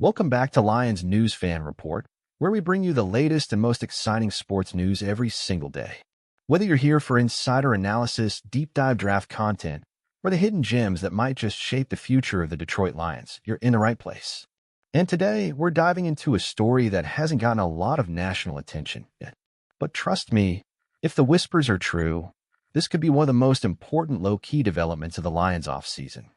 Welcome back to Lions News Fan Report, where we bring you the latest and most exciting sports news every single day. Whether you're here for insider analysis, deep dive draft content, or the hidden gems that might just shape the future of the Detroit Lions, you're in the right place. And today, we're diving into a story that hasn't gotten a lot of national attention yet. But trust me, if the whispers are true, this could be one of the most important low-key developments of the Lions offseason.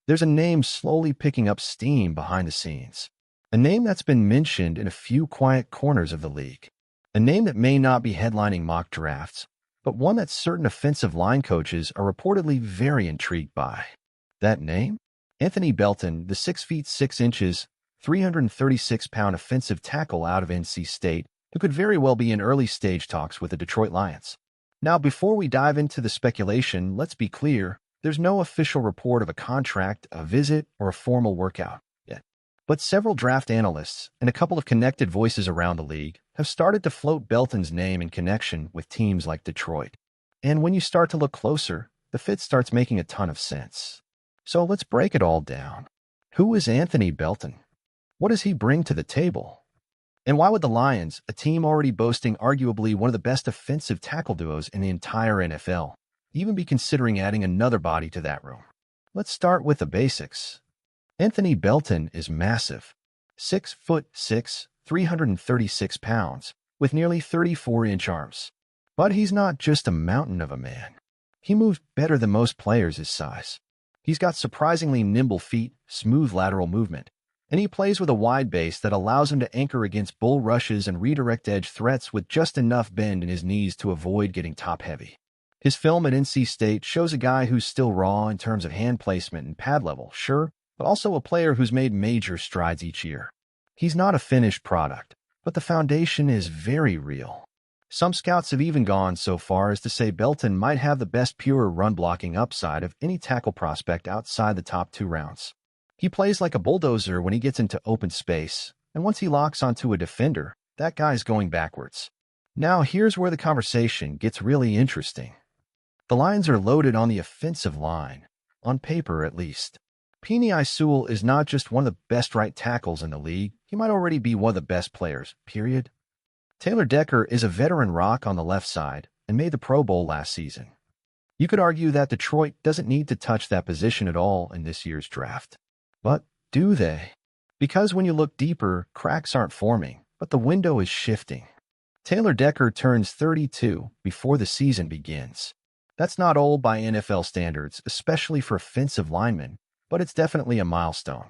There's a name slowly picking up steam behind the scenes. A name that's been mentioned in a few quiet corners of the league. A name that may not be headlining mock drafts, but one that certain offensive line coaches are reportedly very intrigued by. That name? Anthony Belton, the 6 feet 6 inches, 336-pound offensive tackle out of NC State, who could very well be in early stage talks with the Detroit Lions. Now, before we dive into the speculation, let's be clear. There's no official report of a contract, a visit, or a formal workout yet. But several draft analysts and a couple of connected voices around the league have started to float Belton's name in connection with teams like Detroit. And when you start to look closer, the fit starts making a ton of sense. So let's break it all down. Who is Anthony Belton? What does he bring to the table? And why would the Lions, a team already boasting arguably one of the best offensive tackle duos in the entire NFL, even be considering adding another body to that room? Let's start with the basics. Anthony Belton is massive. 6'6", 336 pounds, with nearly 34-inch arms. But he's not just a mountain of a man. He moves better than most players his size. He's got surprisingly nimble feet, smooth lateral movement, and he plays with a wide base that allows him to anchor against bull rushes and redirect edge threats with just enough bend in his knees to avoid getting top-heavy. His film at NC State shows a guy who's still raw in terms of hand placement and pad level, sure, but also a player who's made major strides each year. He's not a finished product, but the foundation is very real. Some scouts have even gone so far as to say Belton might have the best pure run-blocking upside of any tackle prospect outside the top 2 rounds. He plays like a bulldozer when he gets into open space, and once he locks onto a defender, that guy's going backwards. Now here's where the conversation gets really interesting. The Lions are loaded on the offensive line, on paper at least. Penei Sewell is not just one of the best right tackles in the league, he might already be one of the best players, period. Taylor Decker is a veteran rock on the left side and made the Pro Bowl last season. You could argue that Detroit doesn't need to touch that position at all in this year's draft. But do they? Because when you look deeper, cracks aren't forming, but the window is shifting. Taylor Decker turns 32 before the season begins. That's not old by NFL standards, especially for offensive linemen, but it's definitely a milestone.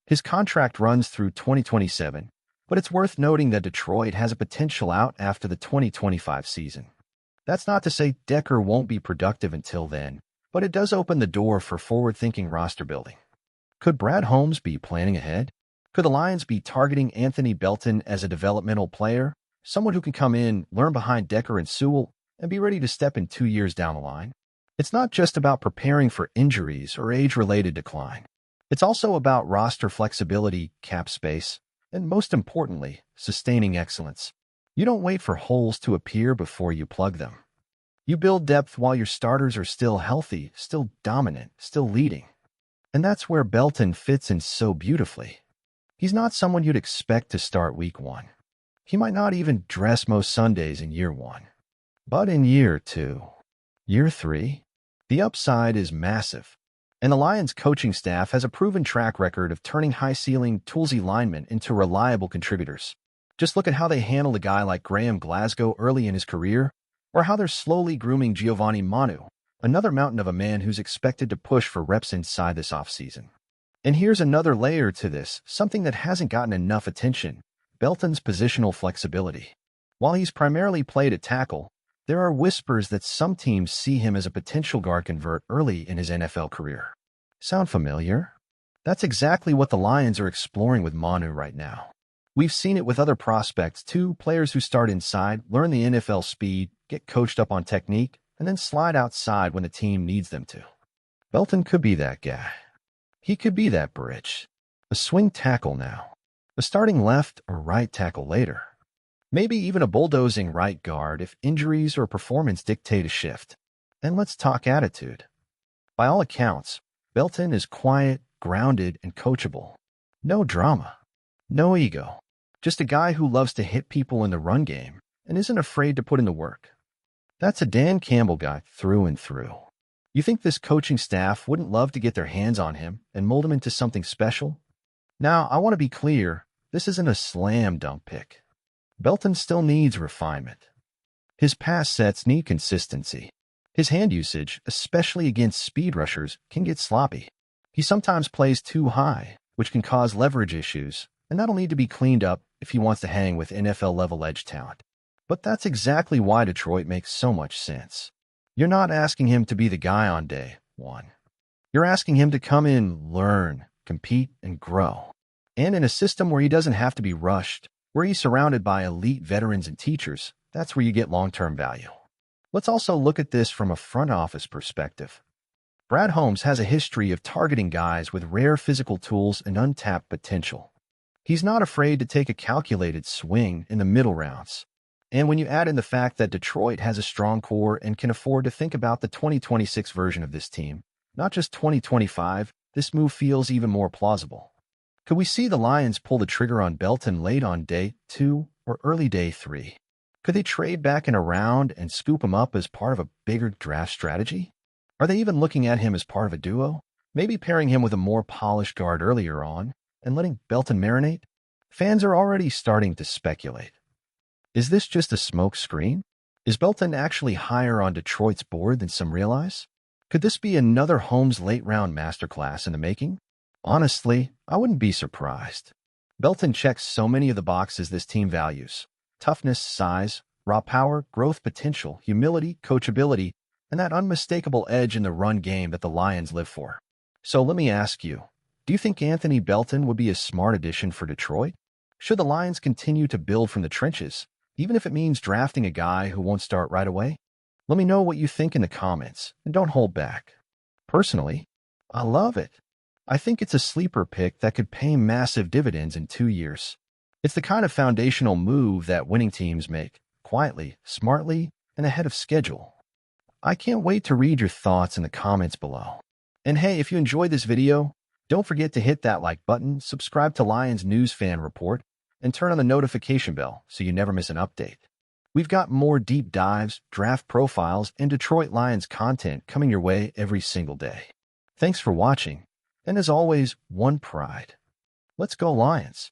His contract runs through 2027, but it's worth noting that Detroit has a potential out after the 2025 season. That's not to say Decker won't be productive until then, but it does open the door for forward-thinking roster building. Could Brad Holmes be planning ahead? Could the Lions be targeting Anthony Belton as a developmental player, someone who can come in, learn behind Decker and Sewell, and be ready to step in 2 years down the line? It's not just about preparing for injuries or age-related decline. It's also about roster flexibility, cap space, and most importantly, sustaining excellence. You don't wait for holes to appear before you plug them. You build depth while your starters are still healthy, still dominant, still leading. And that's where Belton fits in so beautifully. He's not someone you'd expect to start week 1. He might not even dress most Sundays in year 1. But in year 2, year 3, the upside is massive. And the Lions coaching staff has a proven track record of turning high-ceiling, toolsy linemen into reliable contributors. Just look at how they handled a guy like Graham Glasgow early in his career, or how they're slowly grooming Giovanni Manu, another mountain of a man who's expected to push for reps inside this offseason. And here's another layer to this, something that hasn't gotten enough attention: Belton's positional flexibility. While he's primarily played at tackle, there are whispers that some teams see him as a potential guard convert early in his NFL career. Sound familiar? That's exactly what the Lions are exploring with Manu right now. We've seen it with other prospects too, players who start inside, learn the NFL speed, get coached up on technique, and then slide outside when the team needs them to. Belton could be that guy. He could be that bridge. A swing tackle now. A starting left or right tackle later. Maybe even a bulldozing right guard if injuries or performance dictate a shift. And let's talk attitude. By all accounts, Belton is quiet, grounded, and coachable. No drama. No ego. Just a guy who loves to hit people in the run game and isn't afraid to put in the work. That's a Dan Campbell guy through and through. You think this coaching staff wouldn't love to get their hands on him and mold him into something special? Now, I want to be clear, this isn't a slam dunk pick. Belton still needs refinement. His pass sets need consistency. His hand usage, especially against speed rushers, can get sloppy. He sometimes plays too high, which can cause leverage issues, and that'll need to be cleaned up if he wants to hang with NFL-level edge talent. But that's exactly why Detroit makes so much sense. You're not asking him to be the guy on day one. You're asking him to come in, learn, compete, and grow. And in a system where he doesn't have to be rushed, where he's surrounded by elite veterans and teachers, that's where you get long-term value. Let's also look at this from a front office perspective. Brad Holmes has a history of targeting guys with rare physical tools and untapped potential. He's not afraid to take a calculated swing in the middle rounds. And when you add in the fact that Detroit has a strong core and can afford to think about the 2026 version of this team, not just 2025, this move feels even more plausible. Could we see the Lions pull the trigger on Belton late on day 2 or early day 3? Could they trade back in a round and scoop him up as part of a bigger draft strategy? Are they even looking at him as part of a duo? Maybe pairing him with a more polished guard earlier on and letting Belton marinate? Fans are already starting to speculate. Is this just a smoke screen? Is Belton actually higher on Detroit's board than some realize? Could this be another Holmes late-round masterclass in the making? Honestly, I wouldn't be surprised. Belton checks so many of the boxes this team values: toughness, size, raw power, growth potential, humility, coachability, and that unmistakable edge in the run game that the Lions live for. So let me ask you, do you think Anthony Belton would be a smart addition for Detroit? Should the Lions continue to build from the trenches, even if it means drafting a guy who won't start right away? Let me know what you think in the comments, and don't hold back. Personally, I love it. I think it's a sleeper pick that could pay massive dividends in 2 years. It's the kind of foundational move that winning teams make, quietly, smartly, and ahead of schedule. I can't wait to read your thoughts in the comments below. And hey, if you enjoyed this video, don't forget to hit that like button, subscribe to Lions News Fan Report, and turn on the notification bell so you never miss an update. We've got more deep dives, draft profiles, and Detroit Lions content coming your way every single day. Thanks for watching, and as always, one pride. Let's go Lions!